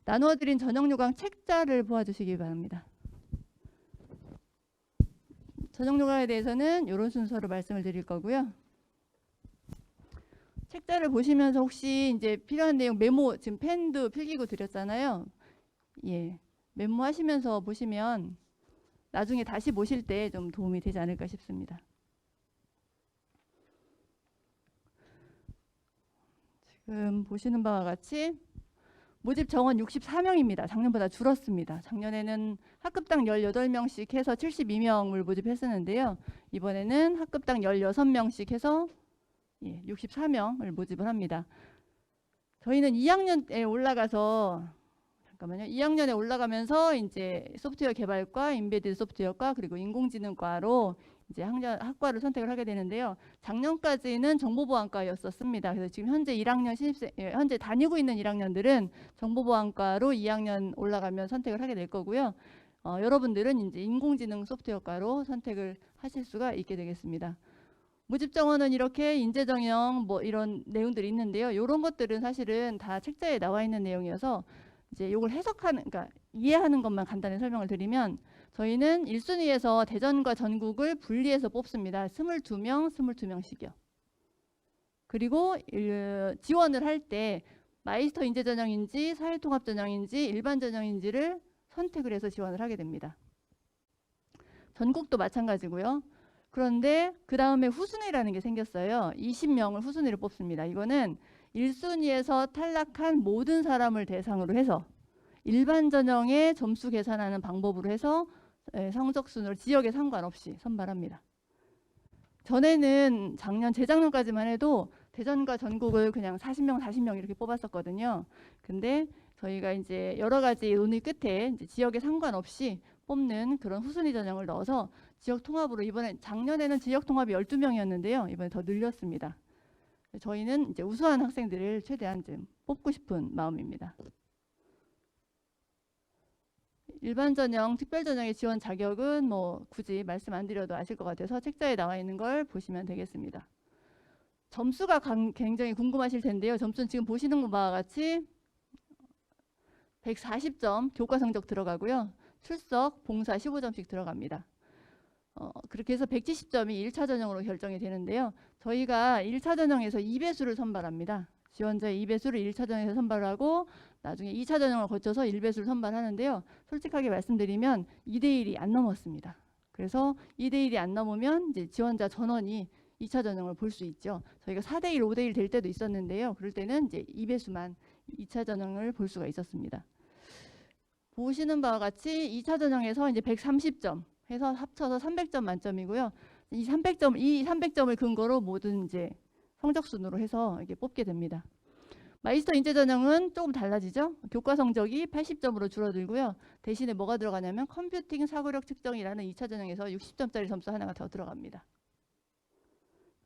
나누어드린 전형 요강 책자를 보아주시기 바랍니다. 전형 요강에 대해서는 이런 순서로 말씀을 드릴 거고요. 책자를 보시면서 혹시 이제 필요한 내용 메모, 지금 펜도 필기구 드렸잖아요. 예, 메모하시면서 보시면 나중에 다시 보실 때 좀 도움이 되지 않을까 싶습니다. 지금 보시는 바와 같이 모집 정원 64명입니다. 작년보다 줄었습니다. 작년에는 학급당 18명씩 해서 72명을 모집했었는데요. 이번에는 학급당 16명씩 해서 64명을 모집을 합니다. 저희는 2학년에 올라가서 2학년에 올라가면서 이제 소프트웨어 개발과 인베디드 소프트웨어과 그리고 인공지능과로 이제 학과를 선택을 하게 되는데요. 작년까지는 정보보안과였었습니다. 그래서 지금 현재 1학년 신입생, 현재 다니고 있는 1학년들은 정보보안과로 2학년 올라가면 선택을 하게 될 거고요. 여러분들은 이제 인공지능 소프트웨어과로 선택을 하실 수가 있게 되겠습니다. 모집 정원은 이렇게 인재 정형 뭐 이런 내용들이 있는데요. 이런 것들은 사실은 다 책자에 나와 있는 내용이어서 이제 이걸 해석하는, 그러니까 이해하는 것만 간단히 설명을 드리면 저희는 1순위에서 대전과 전국을 분리해서 뽑습니다. 22명, 22명씩이요. 그리고 지원을 할 때 마이스터 인재 전형인지 사회통합 전형인지 일반 전형인지를 선택을 해서 지원을 하게 됩니다. 전국도 마찬가지고요. 그런데 그 다음에 후순위라는 게 생겼어요. 20명을 후순위로 뽑습니다. 이거는 1순위에서 탈락한 모든 사람을 대상으로 해서 일반 전형의 점수 계산하는 방법으로 해서 성적순으로 지역에 상관없이 선발합니다. 전에는 재작년까지만 해도 대전과 전국을 그냥 40명, 40명 이렇게 뽑았었거든요. 근데 저희가 이제 여러 가지 논의 끝에 이제 지역에 상관없이 뽑는 그런 후순위 전형을 넣어서 지역 통합으로 작년에는 지역 통합이 12명이었는데요. 이번에 더 늘렸습니다. 저희는 이제 우수한 학생들을 최대한 좀 뽑고 싶은 마음입니다. 일반 전형, 특별 전형의 지원 자격은 뭐 굳이 말씀 안 드려도 아실 것 같아서 책자에 나와 있는 걸 보시면 되겠습니다. 점수가 굉장히 궁금하실 텐데요. 점수는 지금 보시는 바와 같이 140점 교과 성적 들어가고요. 출석, 봉사 15점씩 들어갑니다. 그렇게 해서 170점이 1차 전형으로 결정이 되는데요. 저희가 1차 전형에서 2배수를 선발합니다. 지원자의 2배수를 1차 전형에서 선발하고 나중에 2차 전형을 거쳐서 1배수를 선발하는데요. 솔직하게 말씀드리면 2대1이 안 넘었습니다. 그래서 2대1이 안 넘으면 이제 지원자 전원이 2차 전형을 볼 수 있죠. 저희가 4대1, 5대1 될 때도 있었는데요. 그럴 때는 이제 2배수만 2차 전형을 볼 수가 있었습니다. 보시는 바와 같이 2차 전형에서 이제 130점 해서 합쳐서 300점 만점이고요. 이 300점을 근거로 모든 이제 성적순으로 해서 이렇게 뽑게 됩니다. 마이스터 인재 전형은 조금 달라지죠. 교과 성적이 80점으로 줄어들고요. 대신에 뭐가 들어가냐면 컴퓨팅 사고력 측정이라는 2차 전형에서 60점짜리 점수 하나가 더 들어갑니다.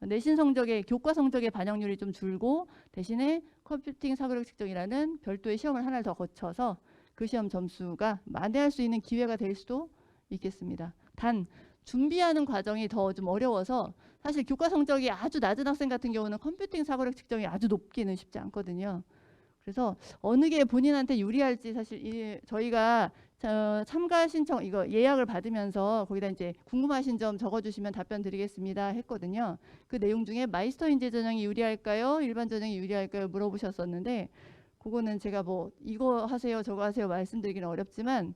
내신 성적의 교과 성적의 반영률이 좀 줄고 대신에 컴퓨팅 사고력 측정이라는 별도의 시험을 하나를 더 거쳐서 그 시험 점수가 만회할 수 있는 기회가 될 수도 있겠습니다. 단 준비하는 과정이 더 좀 어려워서 사실 교과 성적이 아주 낮은 학생 같은 경우는 컴퓨팅 사고력 측정이 아주 높기는 쉽지 않거든요. 그래서 어느 게 본인한테 유리할지 사실 저희가 참가 신청 이거 예약을 받으면서 거기다 이제 궁금하신 점 적어주시면 답변 드리겠습니다 했거든요. 그 내용 중에 마이스터 인재 전형이 유리할까요? 일반 전형이 유리할까요? 물어보셨었는데 그거는 제가 뭐 이거 하세요 저거 하세요 말씀드리기는 어렵지만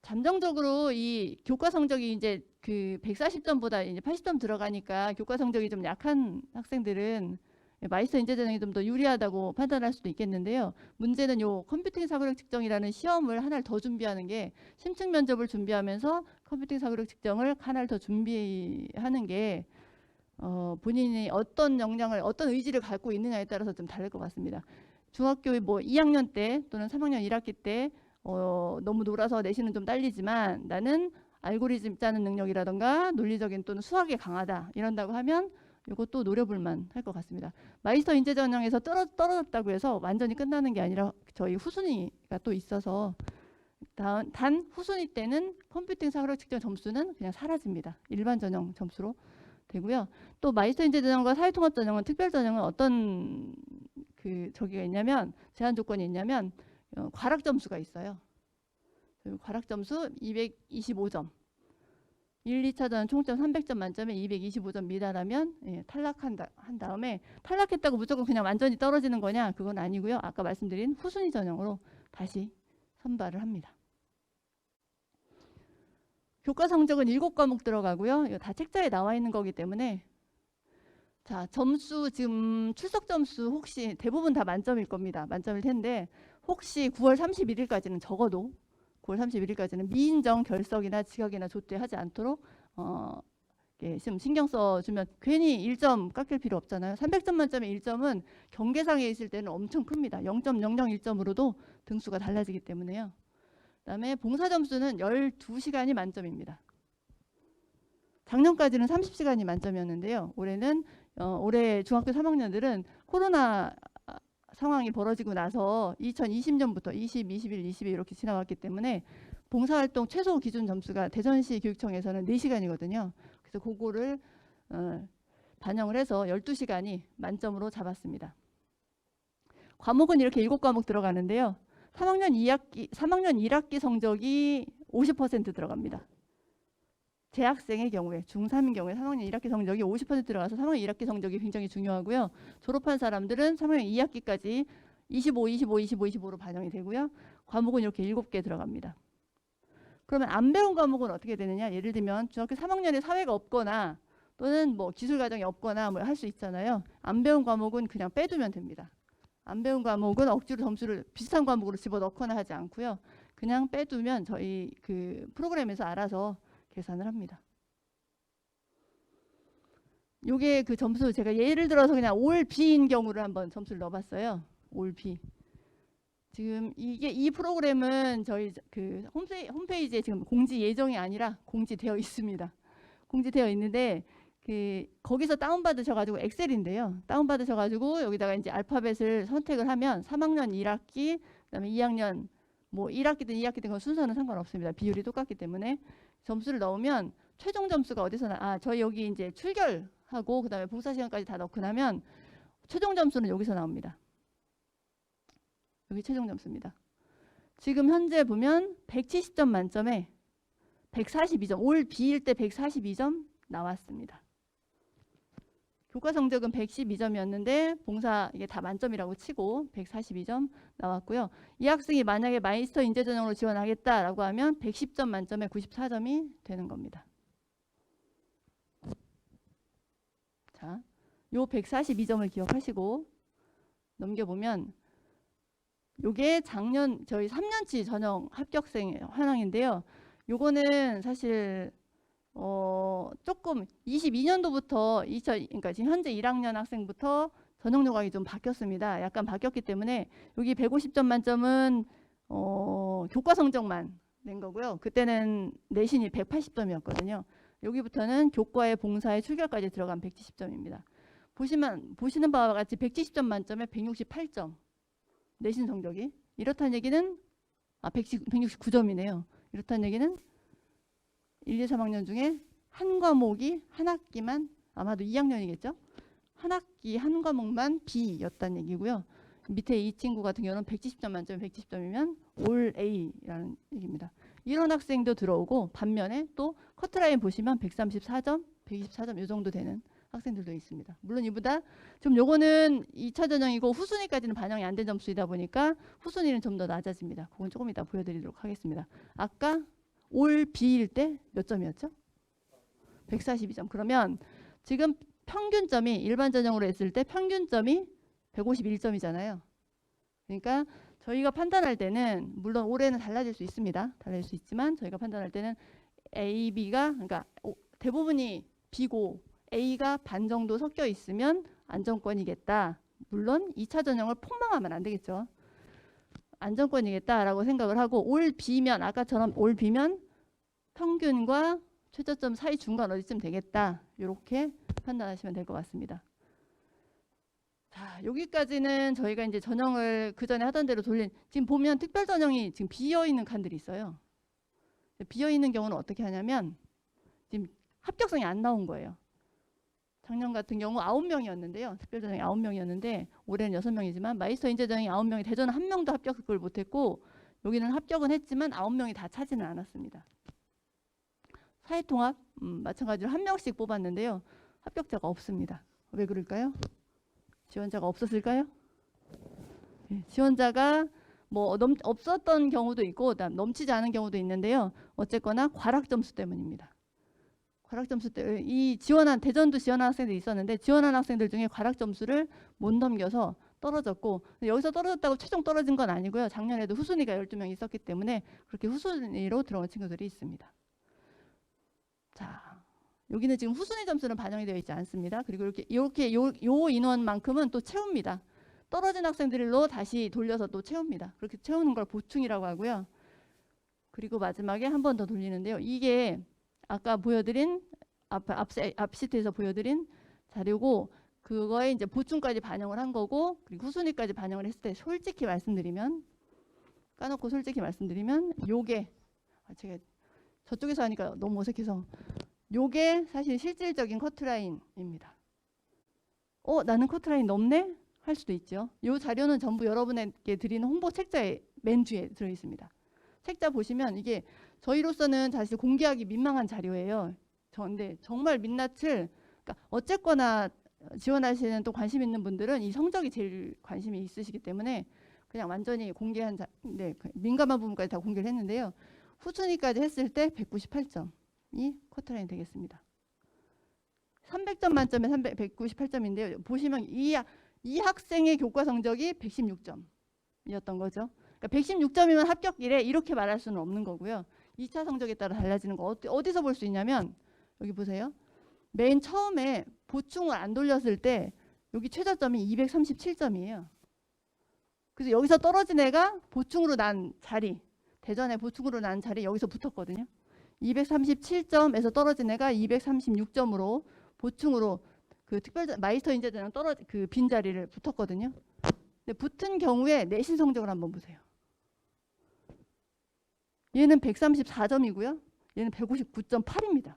잠정적으로 이 교과 성적이 이제 그 140점보다 이제 80점 들어가니까 교과 성적이 좀 약한 학생들은 마이스터 인재 전형이 좀 더 유리하다고 판단할 수도 있겠는데요. 문제는 요 컴퓨팅 사고력 측정이라는 시험을 하나를 더 준비하는 게 심층 면접을 준비하면서 컴퓨팅 사고력 측정을 하나를 더 준비하는 게 본인이 어떤 역량을 어떤 의지를 갖고 있느냐에 따라서 좀 다를 것 같습니다. 중학교 뭐 2학년 때 또는 3학년 1학기 때 너무 놀아서 내신은 좀 딸리지만 나는 알고리즘 짜는 능력이라던가 논리적인 또는 수학에 강하다 이런다고 하면 이것도 노려볼만 할 것 같습니다. 마이스터 인재 전형에서 떨어졌다고 해서 완전히 끝나는 게 아니라 저희 후순위가 또 있어서 단 후순위 때는 컴퓨팅 사고력 측정 점수는 그냥 사라집니다. 일반 전형 점수로 되고요. 또 마이스터 인재 전형과 사회통합 전형은 특별 전형은 어떤 저기가 있냐면 제한 조건이 있냐면 과락 점수가 있어요. 과락 점수 225점. 1, 2차전 총점 300점 만점에 225점 미달하면 탈락한 다음에 탈락했다고 무조건 그냥 완전히 떨어지는 거냐? 그건 아니고요. 아까 말씀드린 후순위 전형으로 다시 선발을 합니다. 교과 성적은 7과목 들어가고요. 이거 다 책자에 나와 있는 거기 때문에 자, 점수 지금 출석 점수 혹시 대부분 다 만점일 겁니다. 만점일 텐데 혹시 9월 31일까지는 적어도 9월 31일까지는 미인정 결석이나 지각이나 조퇴하지 않도록 좀 신경 써주면 괜히 1점 깎일 필요 없잖아요. 300점 만점에 1점은 경계상에 있을 때는 엄청 큽니다. 0.001점으로도 등수가 달라지기 때문에요. 그다음에 봉사 점수는 12시간이 만점입니다. 작년까지는 30시간이 만점이었는데요. 올해 중학교 3학년들은 코로나 상황이 벌어지고 나서 2020년부터 20, 21, 22 이렇게 지나왔기 때문에 봉사활동 최소 기준 점수가 대전시 교육청에서는 4시간이거든요. 그래서 그거를 반영을 해서 12시간이 만점으로 잡았습니다. 과목은 이렇게 7과목 들어가는데요. 3학년 1학기 성적이 50% 들어갑니다. 재학생의 경우에 중3인 경우에 3학년 1학기 성적이 50% 들어가서 3학년 1학기 성적이 굉장히 중요하고요. 졸업한 사람들은 3학년 2학기까지 25, 25, 25, 25로 반영이 되고요. 과목은 이렇게 7개 들어갑니다. 그러면 안 배운 과목은 어떻게 되느냐? 예를 들면 중학교 3학년에 사회가 없거나 또는 뭐 기술 과정이 없거나 뭐 할 수 있잖아요. 안 배운 과목은 그냥 빼두면 됩니다. 안 배운 과목은 억지로 점수를 비슷한 과목으로 집어넣거나 하지 않고요. 그냥 빼두면 저희 프로그램에서 알아서 계산을 합니다. 요게 점수 제가 예를 들어서 그냥 올 B인 경우를 한번 점수를 넣어봤어요. 올 B. 지금 이 프로그램은 저희 홈페이지에 지금 공지 예정이 아니라 공지되어 있습니다. 공지되어 있는데 거기서 다운받으셔가지고 엑셀인데요. 다운받으셔가지고 여기다가 이제 알파벳을 선택을 하면 3학년 1학기, 그다음에 2학년 뭐 1학기든 2학기든 그건 순서는 상관없습니다. 비율이 똑같기 때문에 점수를 넣으면 최종 점수가 어디서 저희 여기 이제 출결하고 그다음에 봉사 시간까지 다 넣고 나면 최종 점수는 여기서 나옵니다. 여기 최종 점수입니다. 지금 현재 보면 170점 만점에 142점, 올 B일 때 142점 나왔습니다. 교과 성적은 112점이었는데 봉사 이게 다 만점이라고 치고 142점 나왔고요. 이 학생이 만약에 마이스터 인재 전형으로 지원하겠다라고 하면 110점 만점에 94점이 되는 겁니다. 자, 요 142점을 기억하시고 넘겨보면 요게 작년 저희 3년치 전형 합격생 환영인데요. 요거는 사실 조금 22년도부터 그러니까 지금 현재 1학년 학생부터 전형 요강이 좀 바뀌었습니다. 약간 바뀌었기 때문에 여기 150점 만점은 교과 성적만 낸 거고요. 그때는 내신이 180점이었거든요. 여기부터는 교과에 봉사에 출결까지 들어간 170점입니다. 보시는 바와 같이 170점 만점에 168점 내신 성적이 이렇다는 얘기는 169점이네요. 이렇다는 얘기는 1, 2, 3학년 중에 한 과목이 한 학기만 아마도 2학년이겠죠? 한 학기 한 과목만 B였다는 얘기고요. 밑에 이 친구 같은 경우는 170점 만점에 170점이면 올 A라는 얘기입니다. 이런 학생도 들어오고 반면에 또 커트라인 보시면 134점, 124점 이 정도 되는 학생들도 있습니다. 물론 이보다 좀 요거는 2차 전형이고 후순위까지는 반영이 안 된 점수이다 보니까 후순위는 좀 더 낮아집니다. 그건 조금 이따 보여드리도록 하겠습니다. 아까 올 B일 때 몇 점이었죠? 142점. 그러면 지금 평균점이 일반 전형으로 했을 때 평균점이 151점이잖아요. 그러니까 저희가 판단할 때는 물론 올해는 달라질 수 있습니다. 달라질 수 있지만 저희가 판단할 때는 A, B가 그러니까 대부분이 B고 A가 반 정도 섞여 있으면 안정권이겠다. 물론 2차 전형을 폭망하면 안 되겠죠. 안정권이겠다라고 생각을 하고 올 B면 아까처럼 올 B면 평균과 최저점 사이 중간 어디쯤 되겠다. 이렇게 판단하시면 될 것 같습니다. 자, 여기까지는 저희가 이제 전형을 그 전에 하던 대로 지금 보면 특별 전형이 지금 비어 있는 칸들이 있어요. 비어 있는 경우는 어떻게 하냐면 지금 합격성이 안 나온 거예요. 작년 같은 경우 9명이었는데요. 특별전형이 9명이었는데 올해는 6명이지만 마이스터 인재전형이 9명이 대전은 1명도 합격을 못했고 여기는 합격은 했지만 9명이 다 차지는 않았습니다. 사회통합 마찬가지로 1명씩 뽑았는데요. 합격자가 없습니다. 왜 그럴까요? 지원자가 없었을까요? 네, 지원자가 뭐 없었던 경우도 있고 넘치지 않은 경우도 있는데요. 어쨌거나 과락 점수 때문입니다. 과락 점수 때 이 지원한 대전도 지원한 학생들이 있었는데 지원한 학생들 중에 과락 점수를 못 넘겨서 떨어졌고 여기서 떨어졌다고 최종 떨어진 건 아니고요. 작년에도 후순위가 12명 있었기 때문에 그렇게 후순위로 들어온 친구들이 있습니다. 자, 여기는 지금 후순위 점수는 반영이 되어 있지 않습니다. 그리고 이렇게 요 인원만큼은 또 채웁니다. 떨어진 학생들로 다시 돌려서 또 채웁니다. 그렇게 채우는 걸 보충이라고 하고요. 그리고 마지막에 한 번 더 돌리는데요. 이게 아까 보여드린 앞 시트에서 보여드린 자료고 그거에 이제 보충까지 반영을 한 거고 그리고 후순위까지 반영을 했을 때 솔직히 말씀드리면 까놓고 솔직히 말씀드리면 요게 제가 저쪽에서 하니까 너무 어색해서 요게 사실 실질적인 커트라인입니다. 나는 커트라인 넘네? 할 수도 있죠. 요 자료는 전부 여러분에게 드리는 홍보 책자의 맨 뒤에 들어있습니다. 책자 보시면 이게 저희로서는 사실 공개하기 민망한 자료예요. 근데 정말 민낯을 그러니까 어쨌거나 지원하시는 또 관심 있는 분들은 이 성적이 제일 관심이 있으시기 때문에 그냥 완전히 공개한 민감한 부분까지 다 공개를 했는데요. 후순위까지 했을 때 198점이 커트라인 되겠습니다. 300점 만점에 198점인데요. 보시면 이 학생의 교과 성적이 116점이었던 거죠. 그러니까 116점이면 합격이래 이렇게 말할 수는 없는 거고요. 2차 성적에 따라 달라지는 거 어디서 볼 수 있냐면 여기 보세요. 맨 처음에 보충을 안 돌렸을 때 여기 최저점이 237점이에요. 그래서 여기서 떨어진 애가 보충으로 난 자리 대전에 보충으로 난 자리 여기서 붙었거든요. 237점에서 떨어진 애가 236점으로 보충으로 그 마이스터 인재전형 그 빈자리를 붙었거든요. 근데 붙은 경우에 내신 성적을 한번 보세요. 얘는 134점이고요. 얘는 159.8입니다.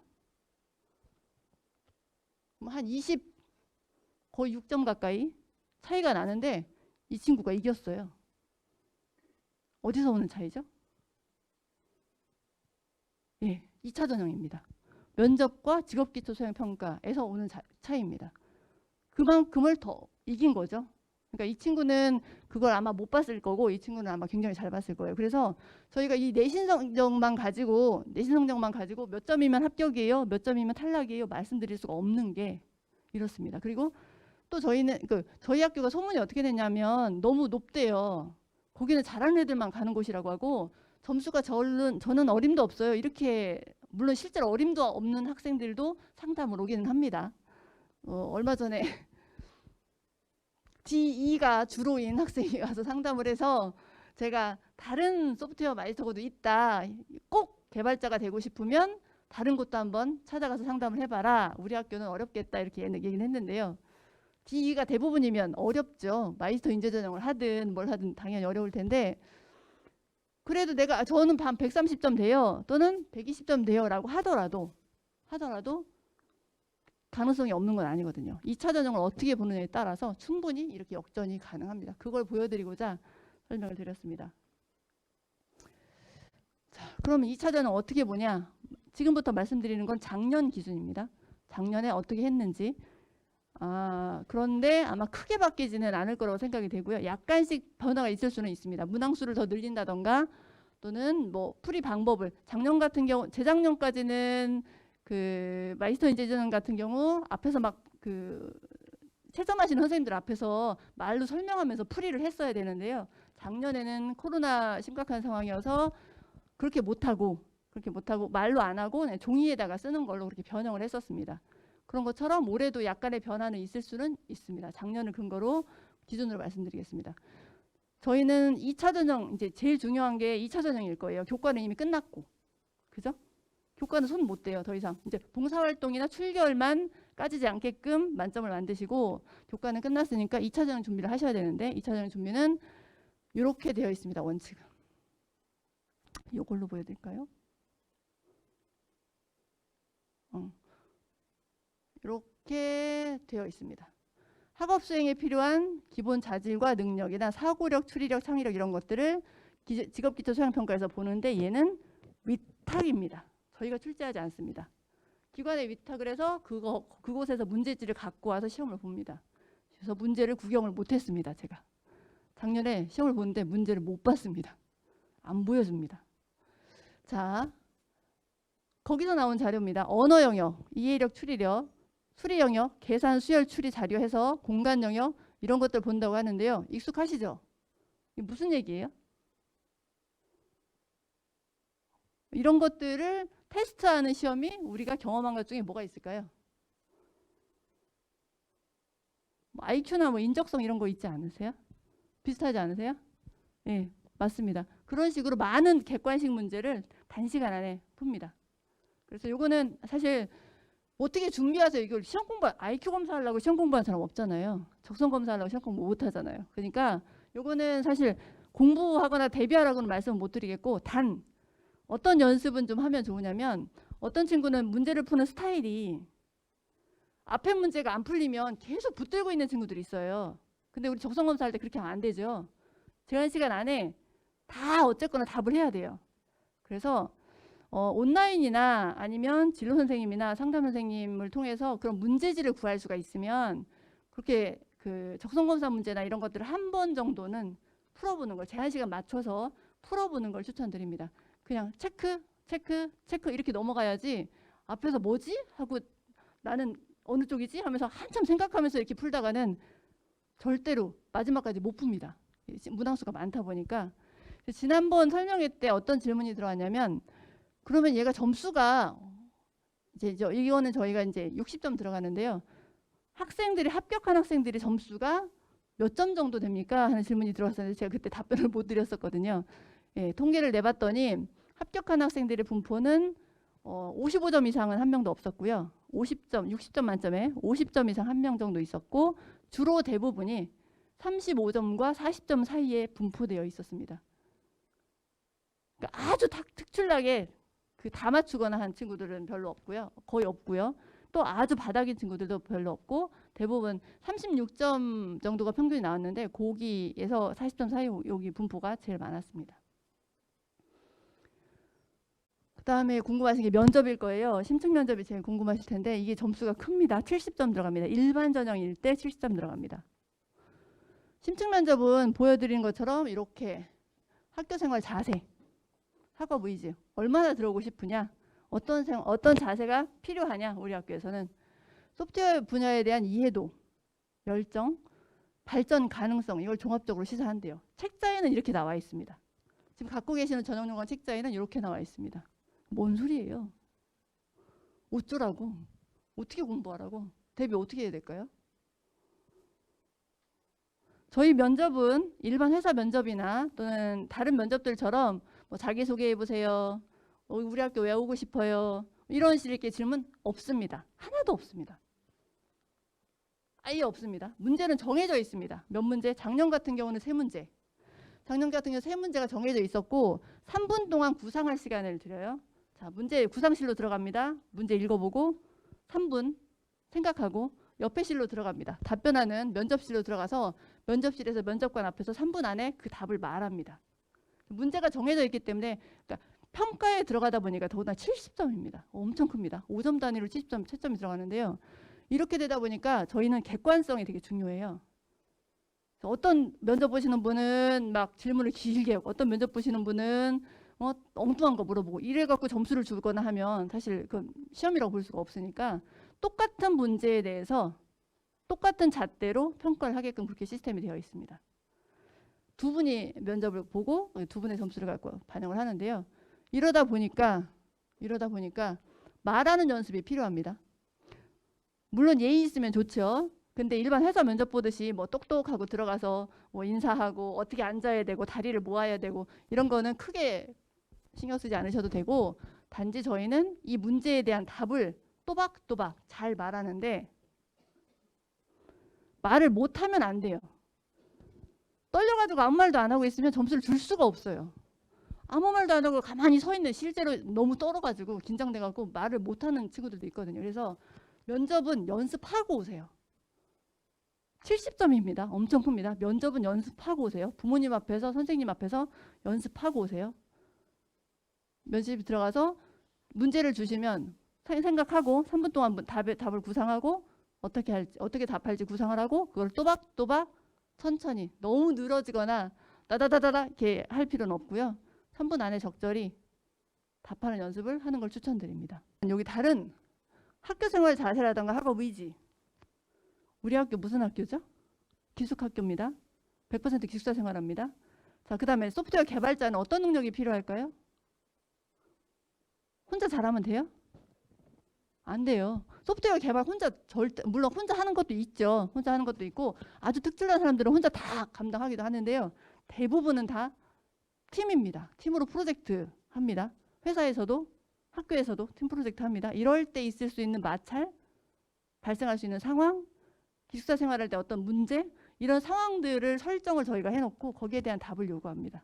한 20, 거의 6점 가까이 차이가 나는데 이 친구가 이겼어요. 어디서 오는 차이죠? 예, 2차 전형입니다. 면접과 직업기초수행평가에서 오는 차이입니다. 그만큼을 더 이긴 거죠. 그러니까 이 친구는 그걸 아마 못 봤을 거고 이 친구는 아마 굉장히 잘 봤을 거예요. 그래서 저희가 이 내신 성적만 가지고 몇 점이면 합격이에요, 몇 점이면 탈락이에요 말씀드릴 수가 없는 게 이렇습니다. 그리고 또 저희는 저희 학교가 소문이 어떻게 됐냐면 너무 높대요. 거기는 잘하는 애들만 가는 곳이라고 하고 점수가 저는 어림도 없어요. 이렇게 물론 실제로 어림도 없는 학생들도 상담을 오기는 합니다. 얼마 전에 D2가 주로인 학생이 와서 상담을 해서 제가 다른 소프트웨어 마이스터도 있다. 꼭 개발자가 되고 싶으면 다른 곳도 한번 찾아가서 상담을 해봐라. 우리 학교는 어렵겠다 이렇게 얘기를 했는데요. D2가 대부분이면 어렵죠. 마이스터 인재전형을 하든 뭘 하든 당연히 어려울 텐데 그래도 저는 반 130점 돼요. 또는 120점 돼요 라고 하더라도 가능성이 없는 건 아니거든요. 2차 전형을 어떻게 보느냐에 따라서 충분히 이렇게 역전이 가능합니다. 그걸 보여드리고자 설명을 드렸습니다. 자, 그러면 2차 전형 어떻게 보냐? 지금부터 말씀드리는 건 작년 기준입니다. 작년에 어떻게 했는지. 그런데 아마 크게 바뀌지는 않을 거라고 생각이 되고요. 약간씩 변화가 있을 수는 있습니다. 문항수를 더 늘린다던가 또는 뭐 풀이 방법을 작년 같은 경우 재작년까지는 그 마이스터 인재전형 같은 경우 앞에서 막 채점하시는 선생님들 앞에서 말로 설명하면서 풀이를 했어야 되는데요. 작년에는 코로나 심각한 상황이어서 그렇게 못하고 말로 안 하고 종이에다가 쓰는 걸로 그렇게 변형을 했었습니다. 그런 것처럼 올해도 약간의 변화는 있을 수는 있습니다. 작년을 근거로 기준으로 말씀드리겠습니다. 저희는 2차 전형 이제 제일 중요한 게 2차 전형일 거예요. 교과는 이미 끝났고, 그죠? 교과는 손 못 대요. 더 이상 이제 봉사활동이나 출결만 까지지 않게끔 만점을 만드시고 교과는 끝났으니까 2차 전형 준비를 하셔야 되는데 2차 전형 준비는 이렇게 되어 있습니다. 원칙은. 이걸로 보여드릴까요? 이렇게 되어 있습니다. 학업 수행에 필요한 기본 자질과 능력이나 사고력, 추리력, 창의력 이런 것들을 직업기초소양평가에서 보는데 얘는 위탁입니다. 저희가 출제하지 않습니다. 기관에 위탁을 해서 그곳에서 문제지를 갖고 와서 시험을 봅니다. 그래서 문제를 구경을 못했습니다. 제가 작년에 시험을 보는데 문제를 못 봤습니다. 안 보여줍니다. 자, 거기서 나온 자료입니다. 언어 영역, 이해력, 추리력, 수리 영역, 계산, 수열, 추리 자료 해서 공간 영역 이런 것들 본다고 하는데요. 익숙하시죠? 이게 무슨 얘기예요? 이런 것들을 테스트하는 시험이 우리가 경험한 것 중에 뭐가 있을까요? 뭐 IQ나 뭐 인적성 이런 거 있지 않으세요? 비슷하지 않으세요? 네, 맞습니다. 그런 식으로 많은 객관식 문제를 단시간 안에 풉니다. 그래서 요거는 사실 어떻게 준비하세요? 이걸 시험 공부, IQ 검사하려고 시험 공부하는 사람 없잖아요. 적성 검사하려고 시험 공부 못 하잖아요. 그러니까 요거는 사실 공부하거나 대비하라고는 말씀 못 드리겠고, 단 어떤 연습은 좀 하면 좋으냐면, 어떤 친구는 문제를 푸는 스타일이 앞에 문제가 안 풀리면 계속 붙들고 있는 친구들이 있어요. 근데 우리 적성 검사할 때 그렇게 하면 안 되죠. 제한 시간 안에 다 어쨌거나 답을 해야 돼요. 그래서 온라인이나 아니면 진로 선생님이나 상담 선생님을 통해서 그런 문제지를 구할 수가 있으면 그렇게 그 적성 검사 문제나 이런 것들을 한 번 정도는 풀어보는 걸, 제한 시간 맞춰서 풀어보는 걸 추천드립니다. 그냥 체크 이렇게 넘어가야지 앞에서 뭐지? 하고 나는 어느 쪽이지? 하면서 한참 생각하면서 이렇게 풀다가는 절대로 마지막까지 못 풉니다. 문항수가 많다 보니까. 지난번 설명회 때 어떤 질문이 들어왔냐면, 그러면 얘가 점수가 이제 이거는 저희가 이제 60점 들어가는데요. 학생들이 합격한 학생들이 점수가 몇 점 정도 됩니까? 하는 질문이 들어왔었는데 제가 그때 답변을 못 드렸었거든요. 예, 통계를 내봤더니 합격한 학생들의 분포는 55점 이상은 한 명도 없었고요. 50점, 60점 만점에 50점 이상 한 명 정도 있었고, 주로 대부분이 35점과 40점 사이에 분포되어 있었습니다. 그러니까 아주 특출나게 다 맞추거나 한 친구들은 별로 없고요. 거의 없고요. 또 아주 바닥인 친구들도 별로 없고, 대부분 36점 정도가 평균이 나왔는데 거기에서 40점 사이 여기 분포가 제일 많았습니다. 그 다음에 궁금하신 게 면접일 거예요. 심층 면접이 제일 궁금하실 텐데 이게 점수가 큽니다. 70점 들어갑니다. 일반 전형일 때 70점 들어갑니다. 심층 면접은 보여드리는 것처럼 이렇게 학교생활 자세, 학업 의지, 얼마나 들어오고 싶으냐, 어떤 자세가 필요하냐, 우리 학교에서는 소프트웨어 분야에 대한 이해도, 열정, 발전 가능성, 이걸 종합적으로 시사한대요. 책자에는 이렇게 나와 있습니다. 지금 갖고 계시는 전형용어 책자에는 이렇게 나와 있습니다. 뭔 소리예요? 어쩌라고? 어떻게 공부하라고? 대비 어떻게 해야 될까요? 저희 면접은 일반 회사 면접이나 또는 다른 면접들처럼 뭐 자기소개해보세요, 우리 학교 왜 오고 싶어요, 이런 식의 질문 없습니다. 하나도 없습니다. 아예 없습니다. 문제는 정해져 있습니다. 몇 문제? 작년 같은 경우는 3문제. 작년 같은 경우 3문제가 정해져 있었고 3분 동안 구상할 시간을 드려요. 자, 문제 구상실로 들어갑니다. 문제 읽어보고 3분 생각하고 옆에 실로 들어갑니다. 답변하는 면접실로 들어가서 면접실에서 면접관 앞에서 3분 안에 그 답을 말합니다. 문제가 정해져 있기 때문에, 그러니까 평가에 들어가다 보니까 더구나 70점입니다. 엄청 큽니다. 5점 단위로 70점, 채점이 들어가는데요. 이렇게 되다 보니까 저희는 객관성이 되게 중요해요. 어떤 면접 보시는 분은 막 질문을 길게, 어떤 면접 보시는 분은 엉뚱한 거 물어보고 이래갖고 점수를 주거나 하면 사실 그 시험이라고 볼 수가 없으니까 똑같은 문제에 대해서 똑같은 잣대로 평가를 하게끔 그렇게 시스템이 되어 있습니다. 두 분이 면접을 보고 두 분의 점수를 갖고 반영을 하는데요. 이러다 보니까 말하는 연습이 필요합니다. 물론 예의 있으면 좋죠. 근데 일반 회사 면접 보듯이 뭐 똑똑하고 들어가서 뭐 인사하고 어떻게 앉아야 되고 다리를 모아야 되고 이런 거는 크게 신경 쓰지 않으셔도 되고, 단지 저희는 이 문제에 대한 답을 또박또박 잘 말하는데 말을 못하면 안 돼요. 떨려가지고 아무 말도 안 하고 있으면 점수를 줄 수가 없어요. 아무 말도 안 하고 가만히 서 있는, 실제로 너무 떨어가지고 긴장돼가지고 말을 못하는 친구들도 있거든요. 그래서 면접은 연습하고 오세요. 70점입니다. 엄청 큽니다. 면접은 연습하고 오세요. 부모님 앞에서 선생님 앞에서 연습하고 오세요. 면접에 들어가서 문제를 주시면 생각하고 3분 동안 답을 구상하고 어떻게 답할지 구상을 하고 그걸 또박또박 천천히 너무 늘어지거나 따다다다다 이렇게 할 필요는 없고요. 3분 안에 적절히 답하는 연습을 하는 걸 추천드립니다. 여기 다른 학교 생활 자세라든가 학업 의지. 우리 학교 무슨 학교죠? 기숙학교입니다. 100% 기숙사 생활합니다. 자, 그 다음에 소프트웨어 개발자는 어떤 능력이 필요할까요? 혼자 잘하면 돼요? 안 돼요. 소프트웨어 개발 혼자 물론 혼자 하는 것도 있죠. 혼자 하는 것도 있고 아주 특출난 사람들은 혼자 다 감당하기도 하는데요. 대부분은 다 팀입니다. 팀으로 프로젝트 합니다. 회사에서도 학교에서도 팀 프로젝트 합니다. 이럴 때 있을 수 있는 마찰, 발생할 수 있는 상황, 기숙사 생활할 때 어떤 문제 이런 상황들을 설정을 저희가 해놓고 거기에 대한 답을 요구합니다.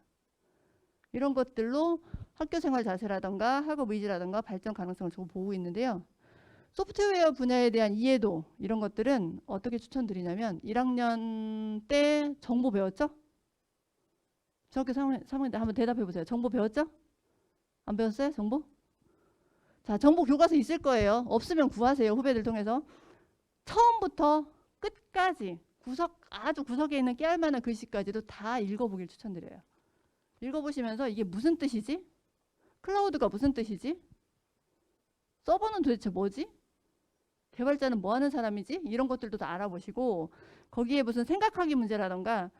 이런 것들로 학교 생활 자세라든가 학업 의지라든가 발전 가능성을 저거 보고 있는데요. 소프트웨어 분야에 대한 이해도 이런 것들은 어떻게 추천드리냐면 1학년 때 정보 배웠죠? 중학교 3학년 때 한번 대답해 보세요. 정보 배웠죠? 안 배웠어요? 정보? 자, 정보 교과서 있을 거예요. 없으면 구하세요. 후배들 통해서. 처음부터 끝까지 아주 구석에 있는 깨알만한 글씨까지도 다 읽어보길 추천드려요. 읽어보시면서 이게 무슨 뜻이지? 클라우드가 무슨 뜻이지? 서버는 도대체 뭐지? 개발자는 뭐 하는 사람이지? 이런 것들도 다 알아보시고 거기에 무슨 생각하기 문제라던가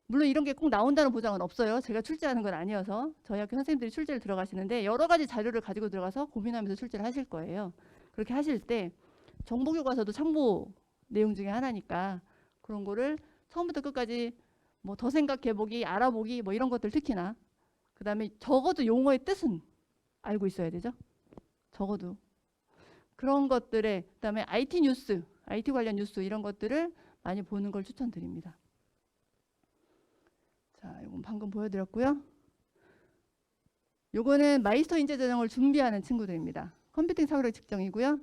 물론 이런 게 꼭 나온다는 보장은 없어요. 제가 출제하는 건 아니어서 저희 학교 선생님들이 출제를 들어가시는데 여러 가지 자료를 가지고 들어가서 고민하면서 출제를 하실 거예요. 그렇게 하실 때 정보교과서도 참고 내용 중에 하나니까 그런 거를 처음부터 끝까지 뭐 더 생각해보기, 알아보기 뭐 이런 것들 특히나 그 다음에 적어도 용어의 뜻은 알고 있어야 되죠. 적어도 그런 것들에 그 다음에 IT 뉴스, IT 관련 뉴스 이런 것들을 많이 보는 걸 추천드립니다. 자, 이건 방금 보여드렸고요. 요거는 마이스터 인재 전형을 준비하는 친구들입니다. 컴퓨팅 사고력 측정이고요.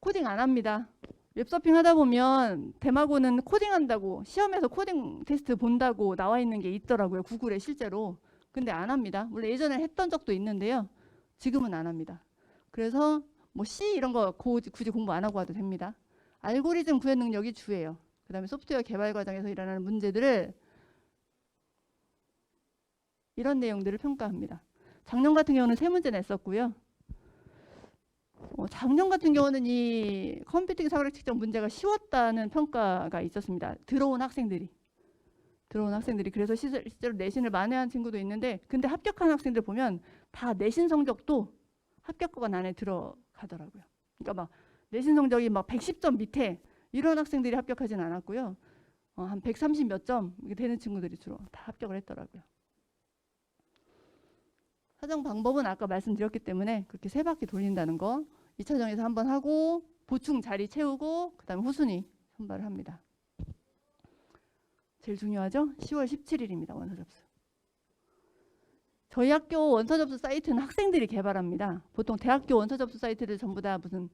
코딩 안 합니다. 웹서핑 하다 보면 대마고는 코딩한다고 시험에서 코딩 테스트 본다고 나와 있는 게 있더라고요. 구글에 실제로. 근데 안 합니다. 물론 예전에 했던 적도 있는데요. 지금은 안 합니다. 그래서 뭐 C 이런 거 굳이 공부 안 하고 와도 됩니다. 알고리즘 구현 능력이 주예요. 그 다음에 소프트웨어 개발 과정에서 일어나는 문제들을 이런 내용들을 평가합니다. 작년 같은 경우는 3문제 냈었고요. 작년 같은 경우는 이 컴퓨팅 사고력 측정 문제가 쉬웠다는 평가가 있었습니다. 들어온 학생들이 그래서 실제로 내신을 만회한 친구도 있는데 근데 합격한 학생들 보면 다 내신 성적도 합격권 안에 들어가더라고요. 그러니까 막 내신 성적이 막 110점 밑에 이런 학생들이 합격하진 않았고요. 한 130 몇 점 되는 친구들이 주로 다 합격을 했더라고요. 사정 방법은 아까 말씀드렸기 때문에 그렇게 3바퀴 돌린다는 거 2차전에서 한번 하고 보충 자리 채우고 그 다음에 후순위 선발을 합니다. 제일 중요하죠? 10월 17일입니다. 원서 접수. 저희 학교 원서 접수 사이트는 학생들이 개발합니다. 보통 대학교 원서 접수 사이트를 전부 다 무슨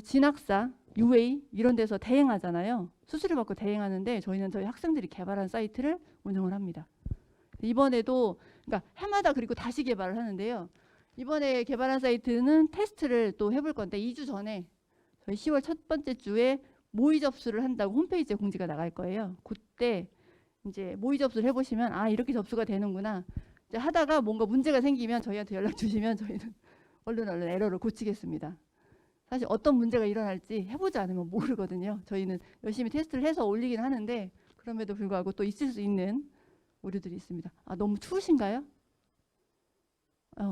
진학사, UA 이런 데서 대행하잖아요. 수수료 받고 대행하는데 저희는 저희 학생들이 개발한 사이트를 운영을 합니다. 이번에도 그러니까 해마다 그리고 다시 개발을 하는데요. 이번에 개발한 사이트는 테스트를 또 해볼 건데 2주 전에 저희 10월 첫 번째 주에 모의 접수를 한다고 홈페이지에 공지가 나갈 거예요. 그때 이제 모의 접수를 해보시면 아 이렇게 접수가 되는구나. 이제 하다가 뭔가 문제가 생기면 저희한테 연락 주시면 저희는 얼른 에러를 고치겠습니다. 사실 어떤 문제가 일어날지 해보지 않으면 모르거든요. 저희는 열심히 테스트를 해서 올리긴 하는데 그럼에도 불구하고 또 있을 수 있는 오류들이 있습니다. 아 너무 추우신가요?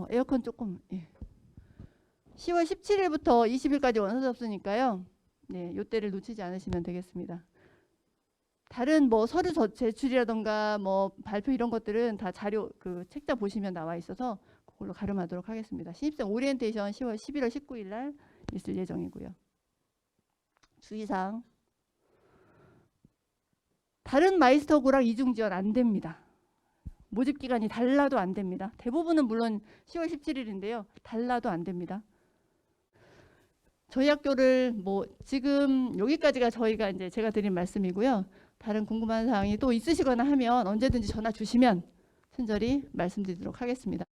에어컨 조금. 예. 10월 17일부터 20일까지 원서 접수니까요. 네, 요때를 놓치지 않으시면 되겠습니다. 다른 뭐 서류 제출이라던가 뭐 발표 이런 것들은 다 자료 그 책자 보시면 나와 있어서 그걸로 가름하도록 하겠습니다. 신입생 오리엔테이션 10월 11월 19일 날 있을 예정이고요. 주의사항. 다른 마이스터고랑 이중 지원 안 됩니다. 모집 기간이 달라도 안 됩니다. 대부분은 물론 10월 17일인데요. 달라도 안 됩니다. 저희 학교를 뭐 지금 여기까지가 저희가 이제 제가 드린 말씀이고요. 다른 궁금한 사항이 또 있으시거나 하면 언제든지 전화 주시면 친절히 말씀드리도록 하겠습니다.